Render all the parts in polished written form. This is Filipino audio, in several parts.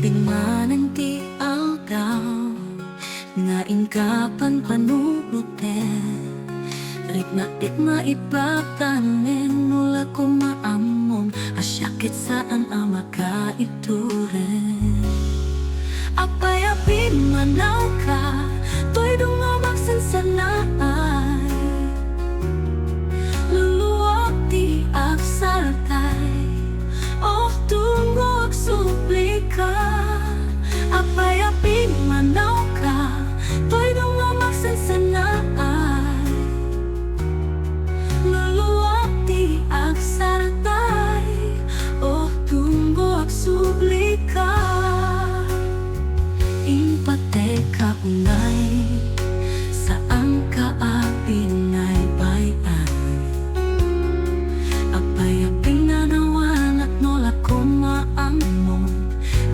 Timbing mananti aldaw Ngain kapan panunute Rik na it maipatanin Nula ko maamon Asyakit saan ang makaiture Apay apin manaw ka To'y dumabaksan sa naay Luluwag di agsartay Oh tunggo agsuplika Apay apin manaw ka To'y dumabaksan sa naay Luluwag di agsartay Oh tunggo agsuplika Impate ka unay Saan ka apinay bayan Apay-aping nanawan at nolak ko maamon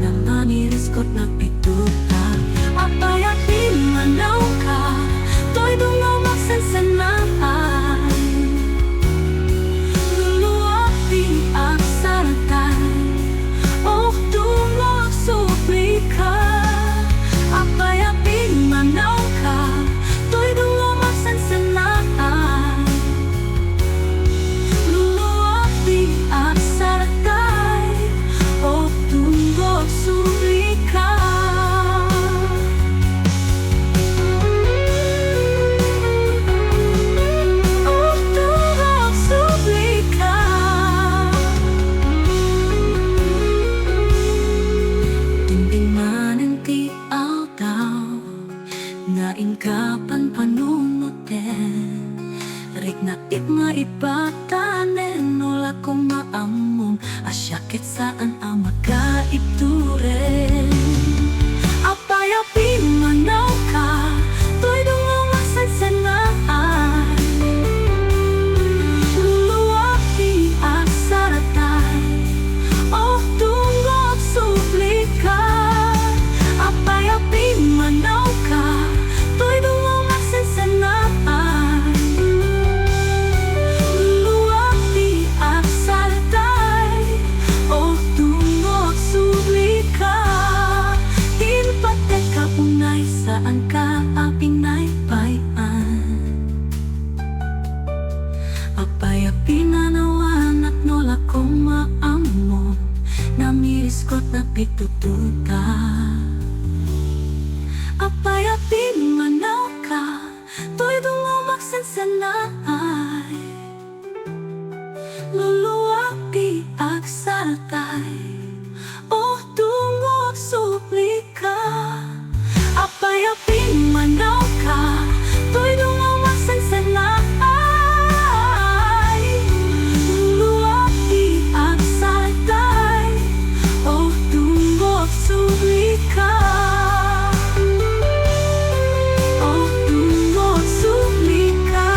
Na maniriskot na pituta Apay-aping manaw ka To'y dumamaksan sa naay Luluwag di agsaratay Oh tungog suplika Apay-aping manaw ka To'y dumamaksan sa naay Luluwag di agsaratay Oh tungog suplika Oh tungog suplika Timbing mananti aldaw Ngain kapan panunute Rik na it maipatanin Nula ko maamon Asyakit saan ang makaiture Apay-aping manaw ka To'y dumamaksan sa naay Luluwag di agsaratay Oh tungog suplika Apay-aping manaw ka To'y dumamaksan sa naay Luluwag di agsaratay Oh tungog suplika Impate ka unay saan ka apinay bayan Apay-aping nanawan at nolak ko maamon Namiriskot na pitututa Apay-aping manaw ka To'y dumamaksan sa naay Luluwag di agsaratay Oh tungog suplika Apay-aping manaw ka To'y dumamaksan sa naay Luluwag di agsaratay Oh tungog suplika Oh tungog suplika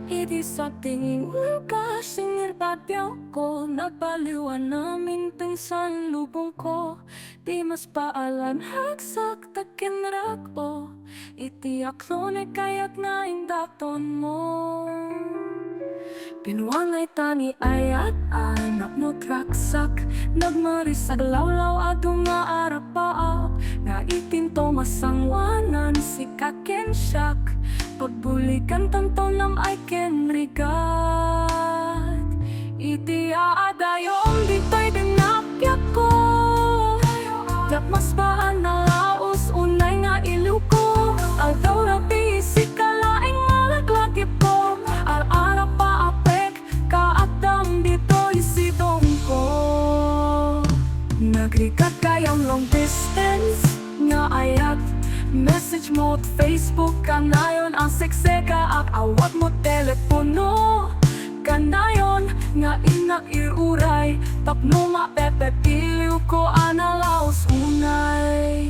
Idi sa tingin ka Singir tatyaw ko Nagpaliwan namin pinsan lubong ko Di mas paalan hagsak takinrak o Iti aklone kayak na indaton mo Pinuangay tani ayat anak no traksak Nagmarisag lawlaw at umaarapaaw Nga itinto masangwanan si kakensyak Pagbulikan tanto nam I can regard Iti aadayong dito'y dinapyak ko Mas baan na laos unay nga iliw ko Aldaw rabi isikalaing malaglagip ko Al-ara pa apek kaatang dito'y sidong ko Nagrikat kayang long distance nga ayat Message mo at Facebook kanayon ang sekseka at awat mo telepono Kanayon nga inak iuray Tapno mapepepiliw ko analaos unay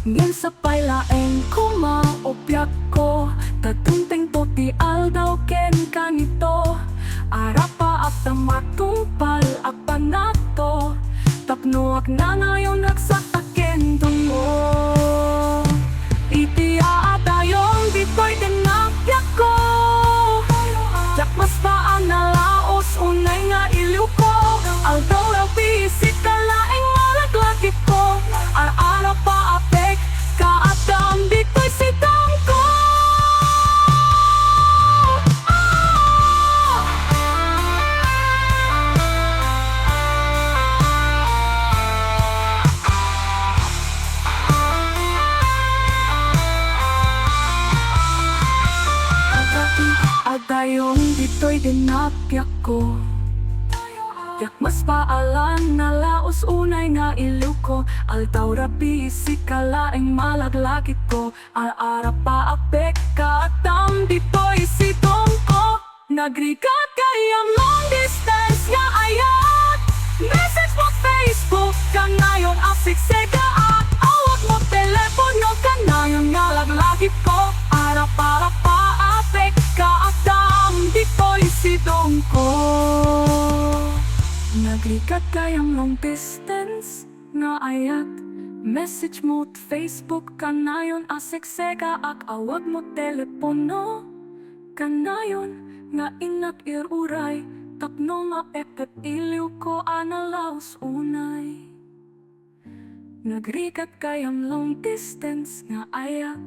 Ngin sa paylaeng ko maopyak ko Tatunting to ti aldaw ken kanito Arapa at tamatungpal at panato Tapno ak na ngayon nagsataken tungo Iti aatayong di pwede na Dayon dito'y dinapyak ko. Yak mas paalan na laos unay nga iluko. Altaw rabi isikalaing malaglakit ko. Al-ara pa apek ka atam dito'y sitong ko. Nagrikat kayang long distance nga ayat. Message mo Facebook ka ngayon apik sega at awag mo telepono ka ngayon nga laglakit ko. Ara para pa apek ka atam dito'y sitong ko. Nagrikat kayang long distance nga ayat. Message mo Facebook kanayon aseksega ak awag mo telepono kanayon nga inak iruray tapno nga epet iliw ko analaos unay. Nagrikat kayang long distance nga ayat.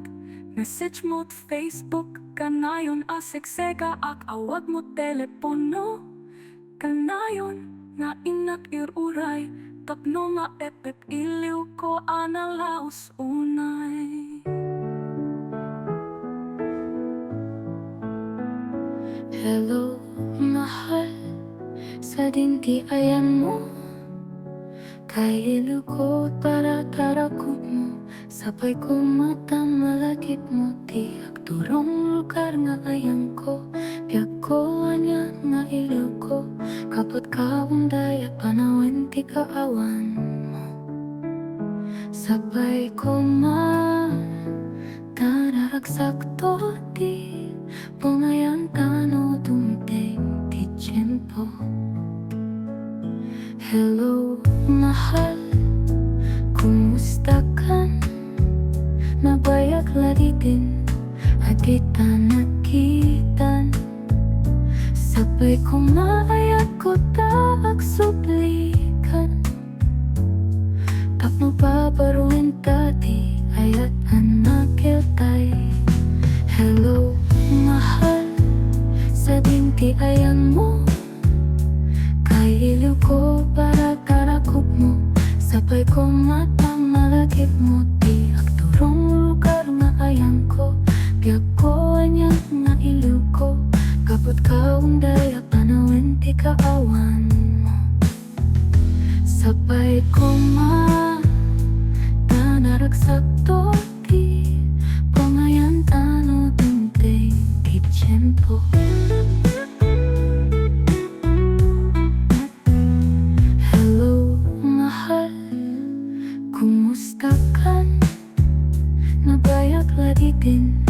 Message mo Facebook kanayon aseksega ak awag mo telepono kanayon nga inak iruray tapno nga epet iliw ko analaos unay. Hello, mahal, sa dinti ayan mo kay iliw ko para tarakot mo. Sabay ko mata malakit mo di agturong lugar nga ayan ko. Biag ko anya nga iliw ko kapot ka unday at panawin ti kaawan mo. Sabay ko tararagsak to di pangayan tano dumteng ti tiyempo. Hello, mahal, kumusta ka? Nabayag laditin at kita nakitan. Sabay ko maayat ko taak sublikan. Tapno babaruin tati ayat anakil tay. Hello, mahal, sa dinti ayan mo kay iliw ko para karakop mo. Sabay ko matang malakip mo di agturong lugar nga ayan ko. Biag ko anya nga iliw ko kapot ka unday at panawin ti kaawan mo. Sabay ko tanaragsak to di pangayan tano dumteng ti tiyempo. Hello, mahal, kumusta ka? Nabayag laditin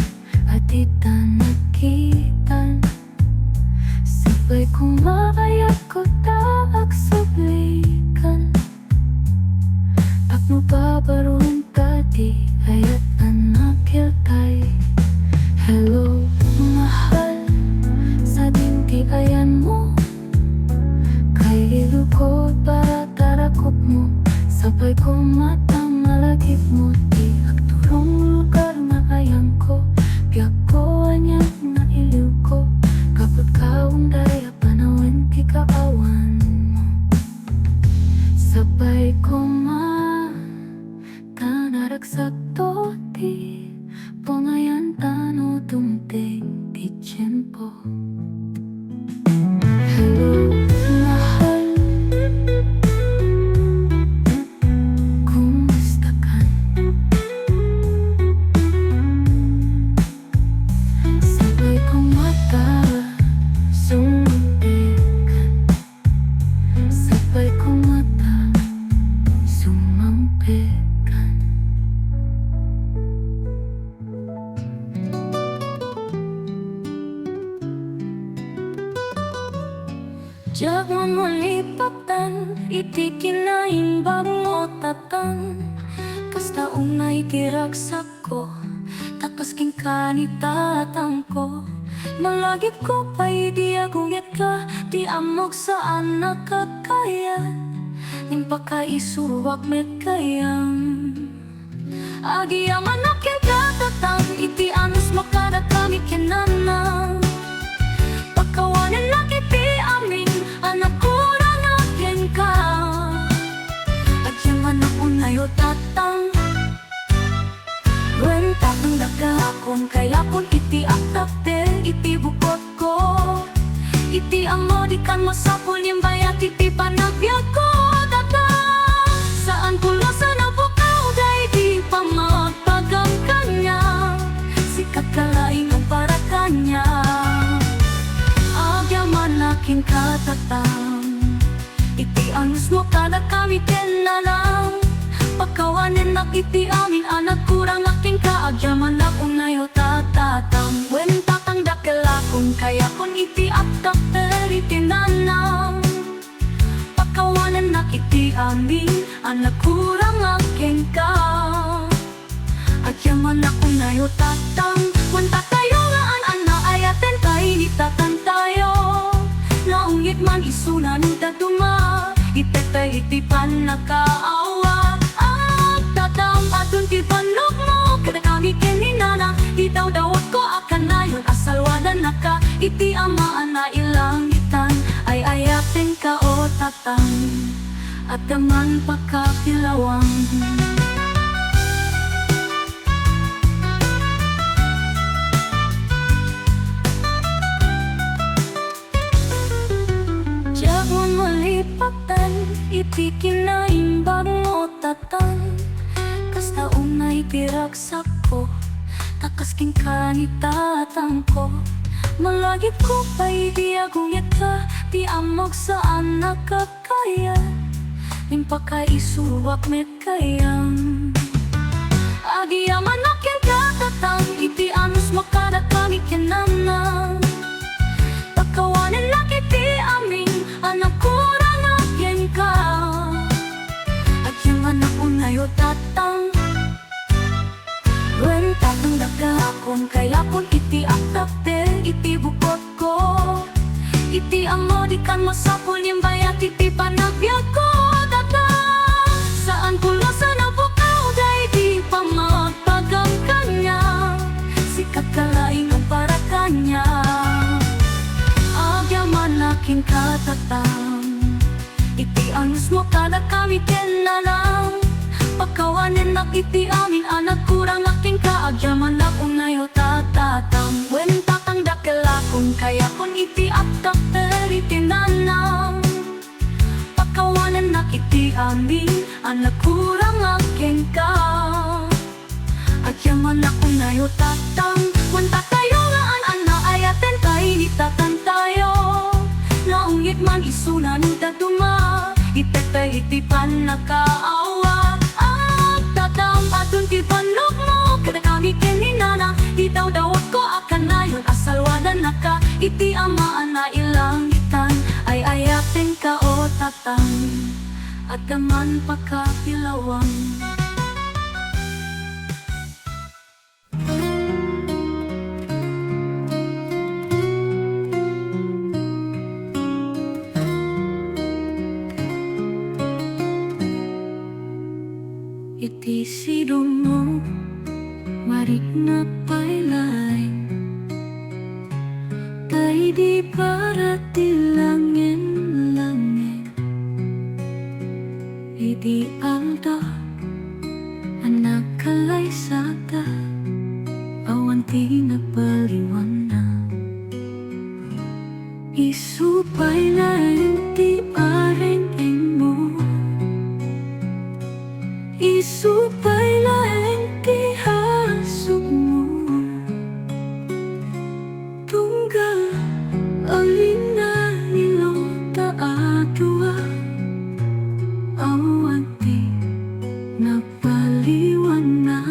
at kita nakitan. Sabay ko maayat ko taak sublikan. Tapno babaruin tati ayat anakil tay. Hello, mahal, sa dinti ayan mo kay iliw ko para tarakop mo. Sabay ko matang malakip mo di agturong lugar nga ayan ko. Biag ko anya nga iliw ko kapot ka unday at panawin ti kaawan mo. Sabay ko tanaragsak to di pangayan tano dumteng ti tiyempo. Hello, mahal, kumusta ka? Sabay kong mata sumampikan. Sabay kong mata sumampikan. Diyak mo malipatan, iti kinaimbag mo tatan. Kasta unay tiragsak ko, takas king kanitatang ko. Malagip ko pa di aguyat ka, di amok saan nakakaya. Ning pakaisuwag met kayang agi ang anak yung katatang, iti anos makada kami kinanang. Pagkawanan na kiti amin, anak ko ranapin ka. At yung anak ko ngayon tatang Wen takang daga akong kaya kung iti aktakte, iti bukot ko. kan masapul yung bayat titipan nagbiag ko tata. Saan pulusan ang bukaw day di pa magpagang kanya. Sikat kalaing ang para kanya. Agyaman aking katatang, iti anus mo kada kami tinalang. Pagkawanin na iti amin anak kurang aking kaagyaman akong nayo tatatang. Wen tatang dakelakong kaya kung iti aktak teri tinanang. Pagkawanin na iti amin anak kurang aking ka. Agyaman akong nayo tatang. Wen tatayo nga ana ayaten tayo ni tatang tayo. Naungit man isunan daduma, itetay itipan nakaawa. At tatang atun tipanok mo, kada kami keninana. Itaw-dawat ko akan na yung asalwadan naka. Iti amaan na ilangitan, ay ayaten ka o tatang. At daman pagkapilawang. Jagon malipatan, iti kinaimbang mo tatang. Kasta unay piragsak ko, takasking kanitatang ko. Malagip ko pa idiagungit ka, di amog saan nakakaya. Ning pakaisuwak met kayang. Agiyaman akin katatang, iti anus mo kada kami kinanang. Pagkawanan lang iti aming anak kurang akin ka. At yung anak ko ngayon tatang. Wen tatang dagakon kaya kung iti aktakte iti bukot ko. Iti amo di kan masapul yung bayat iti panagbiag ko tatang. Saan pulusan ang bukaw day di pa magpagang kanya. Sikat kalaing ang para kanya. Agyaman aking katatang, iti anus mo kada kami tinalang. Pagkawanin na iti amin anak kurang aking kaagyaman akong nayo tatatang. Wen tatang dakelakong kaya kung iti aktak teri tinanang. Pagkawanin na iti amin anak kurang aking ka. Agyaman akong nayo tatang. Wen tatayo nga ana ayaten tayo ni tatang tayo. Naungit man isunan daduma, itetay itipan nakaawa. At tatang atun tipanok mo, kada kami keninana. Itaw-dawat ko akan na yung asalwadan naka. Iti amaan na ilangitan, ay ayaten ka o tatang. At daman pagkapilawang. Iti sidong mo, marik na pailay. Tay di para tilangin-langin. Iti alda, anak kalay sata. Awan ti nagpaliwan na. Isupay na ti areng-eng mo. Isupay laeng ti hasog mo. Tunggal alin na ilong taadwa. Awan ti napaliwan na.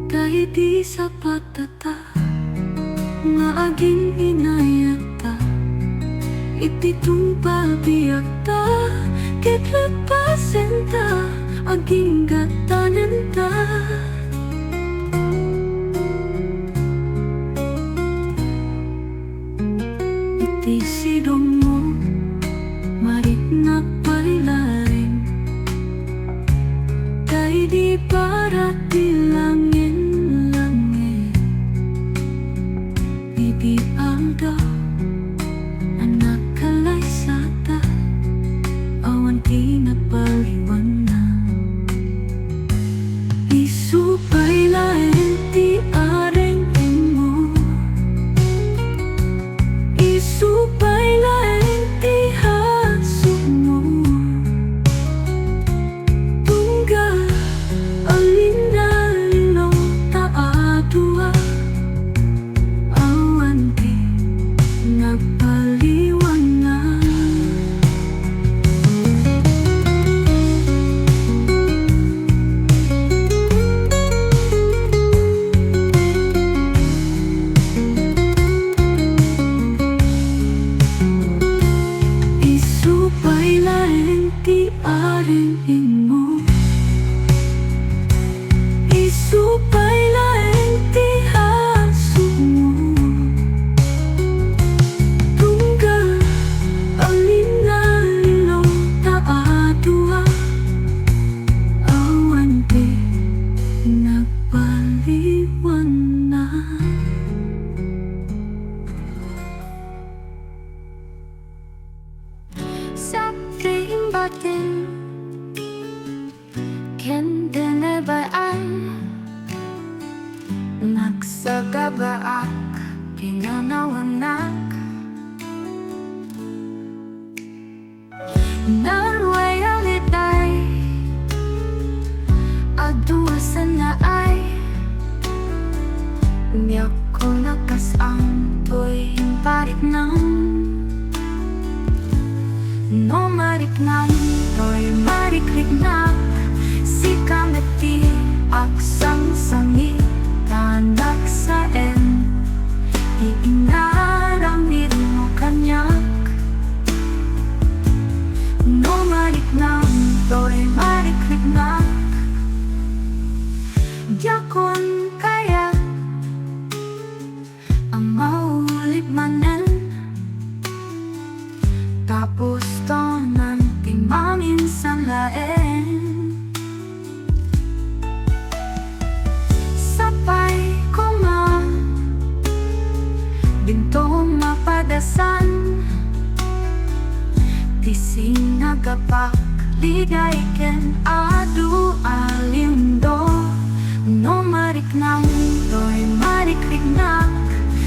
Dahil di sapat tata nga aging inayata. Iti tumpa biyak ta, ket lepasen ta, aging gatanen ta. Iti sidong mo, marit na pailaring. Tay di para tilangin-langin. Bibi alda, anak kalay sata. Awan ti napaliwan na. sa gabaak pinanawanak. Narwayalitay aduwasan na ay miyak ko nakas ang to'y parit ng no marik ng to'y marikrik na si kameti aksang sangi tanak sa en iinaramid mo kanyak no marik ng to'y marikrik na yakon kaya ang maulit manen tapos tonan timangin sa laen sapay ko nga bintong mapadasan tising nagapak ligay ken adu alindo no marik nang to'y marikrik na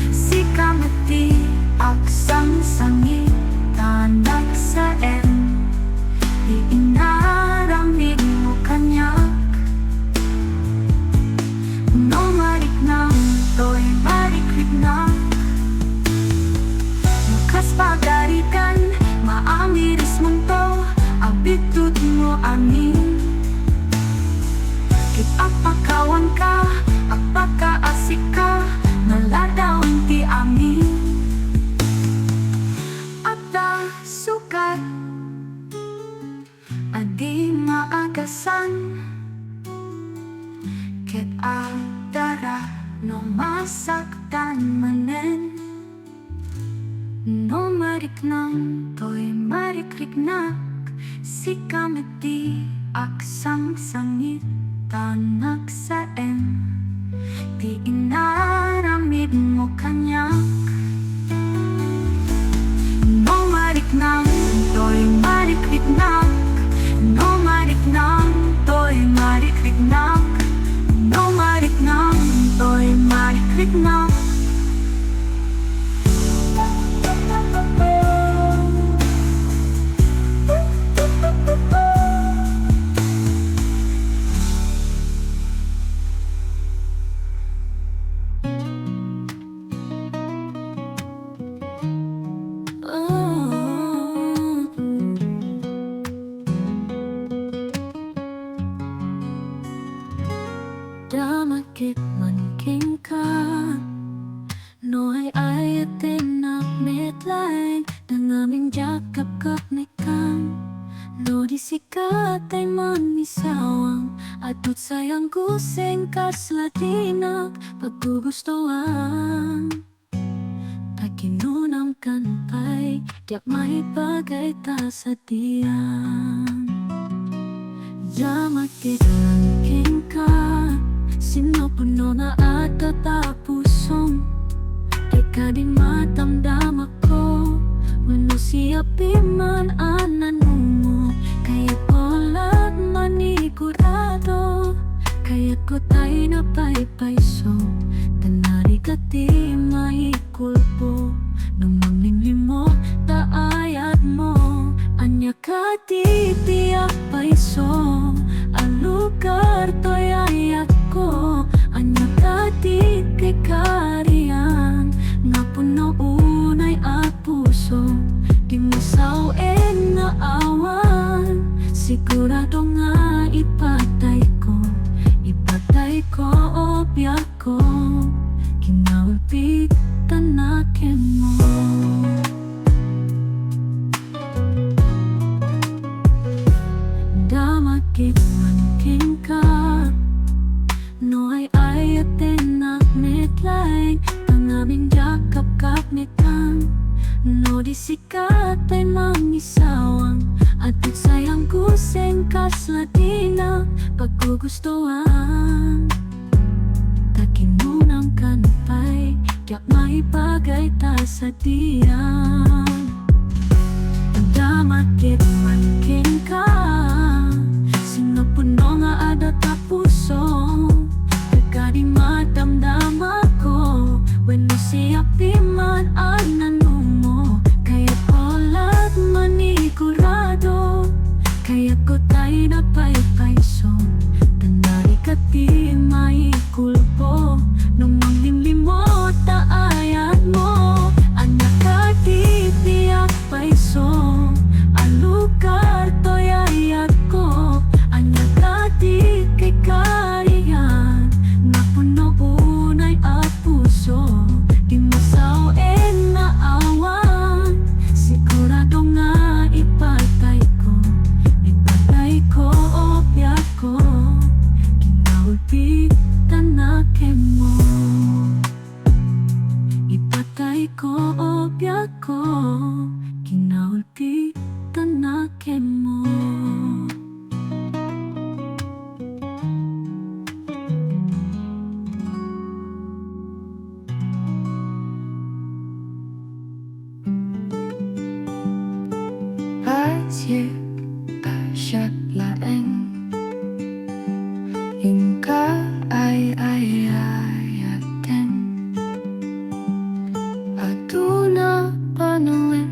si kameti aksang sangi tanak sa en iinaramid mo kanyak no marik nang to'y marikrik na makas pagarikan maamiris mong to abitut mo amin kit apakawan ka apakaasik ka naladawan ti amin abda sukat adi maagasan ket agdara no masaktan manen no marik nang to'y marikrik na si kameti aksang sangit tanak sa en di inaramid mo kanyak no marik nang to'y marikrik na no marik nang to'y marikrik na no marik nang to'y marikrik na damakit man king ka no ay tinak metlaing dangaming jakap kap nekang no disikat ay man misawang atut sayang kuseng kaslatinak paggugustuhan pakinunam kanpay diak may bagay ta sa diyan damakit man king ka sino puno na at katapusong ika din matamdam ako wano siya piman ananungo kaya polat manigurado kaya ko tayo na paypayso tanari ka di maikulpo nang manglimo taayat mo anya ka di tiyak payso ang lugar to'y ayat ko anya ka di kay kariyan nga puno unay at puso di masawen na awan sigurado nga ipatay ko o biyak ko kinawalpig tanakin mo damakit man king ka no ay ayatin na metlaing tangaming jakap kap nekang no disikat ay mangisawang atut sayang kuseng kaslatina paggugustuhan takinunang kanpay diak maipagay ta sa diyan damakit man king ka sino puno nga ada ta puso di matamdam ako maikulpo nung manglimlimot na ayat mo. Anak ka di biyak paisong ang lugar to'y ayat ko. Anak ka di kay kariyan na puno unay at puso. Di masawin na awan, sigurado nga ipatay ko o biyak ko. Kinaulpi tanake mo, ipatay ko o biyak ko. Kinaulpi tanake mo. Asyik asyik laeng Ingka ay ayaten Aduna panuin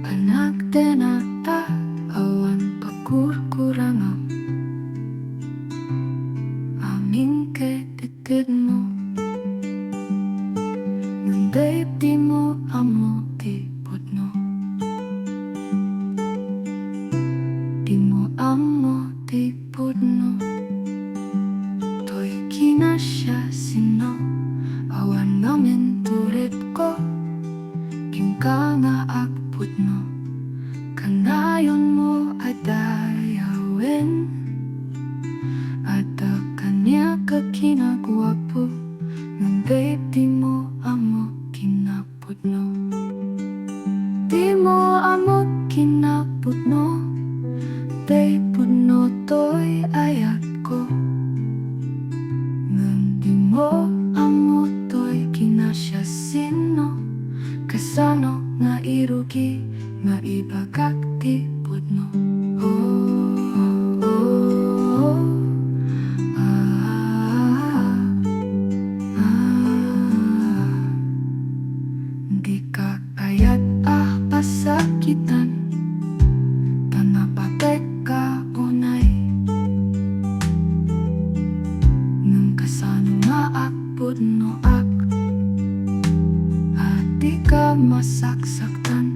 anak denata awan pakurkurangam aming kedikit mo nunday di mo amo tipod no di mo amo tipod no to'y kinasya sino awan namin turit ko Kingka nga agpod no kanayon mo at dayawin at kanya ka kinagwapo ng babe di mo amo kinapod no di mo amo kinapod no babe puno to'y ayat ko nang di mo amo to'y kinasya sino kasano nga irugi nga ibagak tipod no di ka ayat pasakitan tanapatay ka unay nang kasano nga akpod no ak at di ka masaksaktan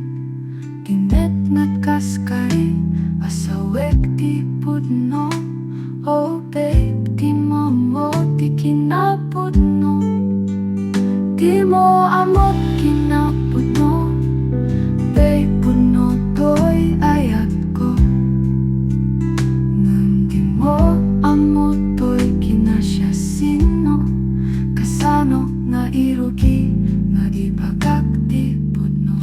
Kinet nagkaskari asawek tipod no oh babe di mo mo di kinapod no di mo amot kinapod no babe puno to'y ayat ko nang di mo amot to'y kinasya sino kasano nga irugi nga ibagak tipod no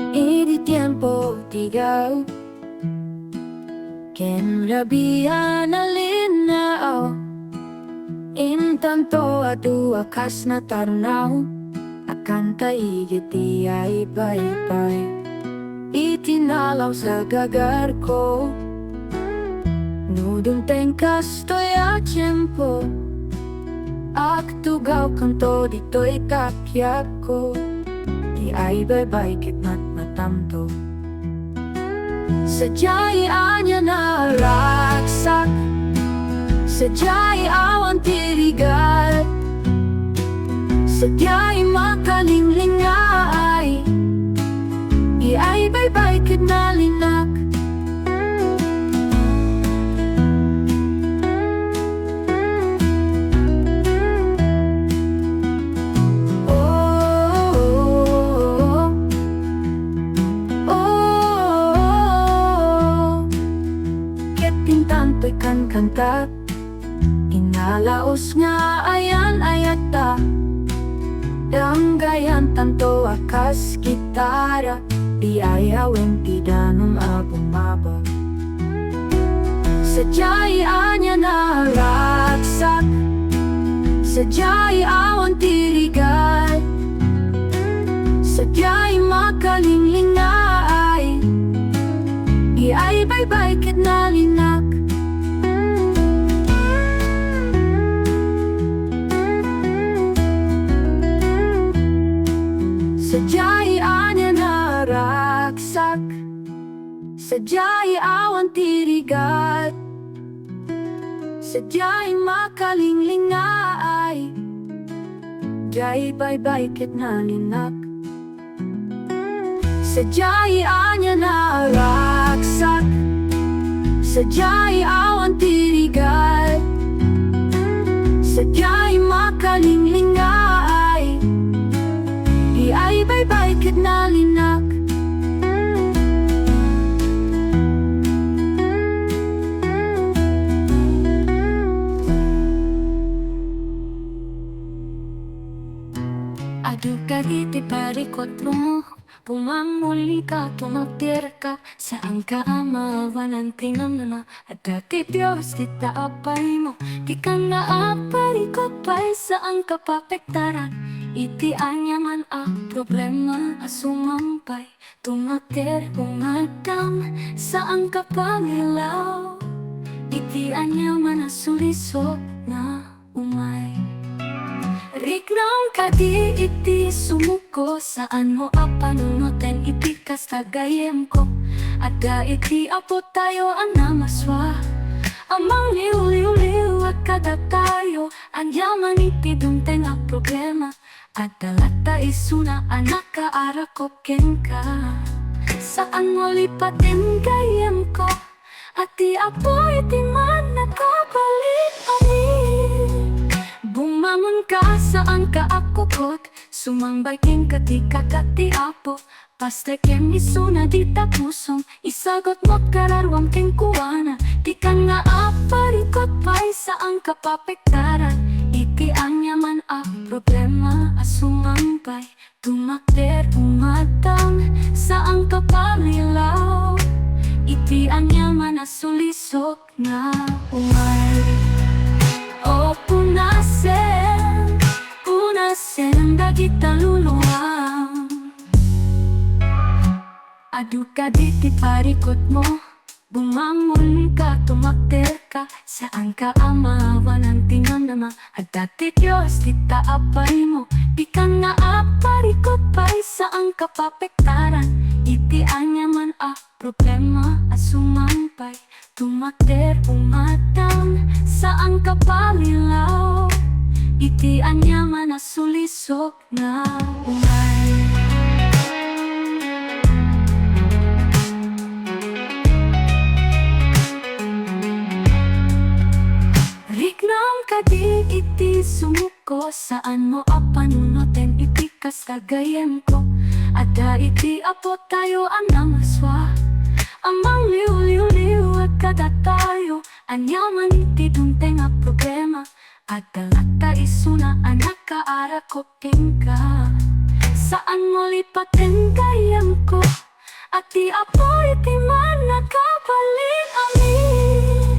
Y tiempo tigao que la vía na linao in tanto adu akas na tarnaw akan taigiti ay bye-bye itinalaw sa gagar ko nudong tengkas to'y a tiempo aktugaw kanto dito'y kakyak ko di ay bye-bye kitmat matamto sadya'y anya na raksak sadya'y awan tirigal sadya'y makalinglingaay ay bye-bye kitnalinak kan kanta inalaos nga ayan ayata danggayan tanto akas gitara di ayawin ti danong abumaba Sadya'y anya naragsak, sadya'y awan tirigat, sadya'y makalinglingaay, iay baybay kit nalinak. Sadya'y anya naragsak, sadya'y awan tirigat, sadya'y makalinglingaay, ja'y baybay kit nalinak. Sadya'y anya naragsak, sadya'y awan tirigat, sadya'y makalinglingaay, iay baybay kit nalinak. Adu iti parikot mo, pumamuli ka, tumaktir ka, saan ka mawalan tingnan na, at dati Diyos kita apay mo, di ka naaparikot pa'y saan ka papektaran, iti anya man ang problema, asumampay, tumaktir, umadam, saan ka pangilaw, iti anya man asulisok na umay. Rignam ka di iti sumuko, saan mo apanunutin itikas tagayem ko, ada iti apo tayo anamaswa, amang liw-liw-liw at kada tayo, anyaman iti dumteng ang problema, at dalata isuna anak ka arakokin ka, saan mo lipatin gayem ko, at di apo iti man nakabalik amin. Bumangon ka, saan ka akukot, sumangbayking katika kati apo, pastekem isuna di tapusong, isagot mo't kararwang king kuwana, di ka nga aparikot pa'y saan ka papektaran, iti anya man a problema, asumampay, tumakder, umatang, saan ka pamilaw, iti anya man asulisok na umay. O punasen, punasen dagit taluluang, adu ka diti parikot mo, bumangon ka, tumakter ka, saan ka amawan ang tingnan naman, at dati Diyos kita apay mo, di ka naaparikot pa'y saan ka papektaran, iti anya man a problema, asumampay, tumakder, umatang, saan ka pamilaw, iti anya man asulisok na umay. Rignam ka di iti sumuko, saan mo apanunutin itikas kagayem ko, ada iti apo tayo anamaswa, amang liw-liw-liw at kada tayo, anyaman iti dumteng a problema, at dalata isuna anak ka arakoking ka, saan mo lipatin gayem ko, at di apo iti man nakabalik amin.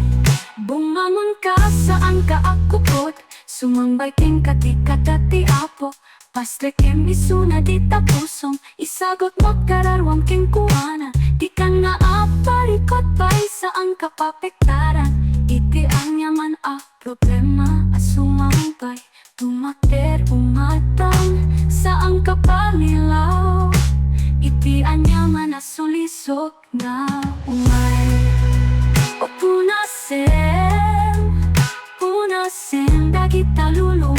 Bumangon ka, saan ka akukot, sumangbayking katika dati apo, pastrekem isuna di tapusong, isagot mo't kararwang king kuwana, di ka nga aparikot pa'y saan ka papektaran, iti anya man a problema, asumampay, tumakder, umatang, saan ka pamilaw, iti anya man asulisok na umay. O punasen, punasen dagit taluluang,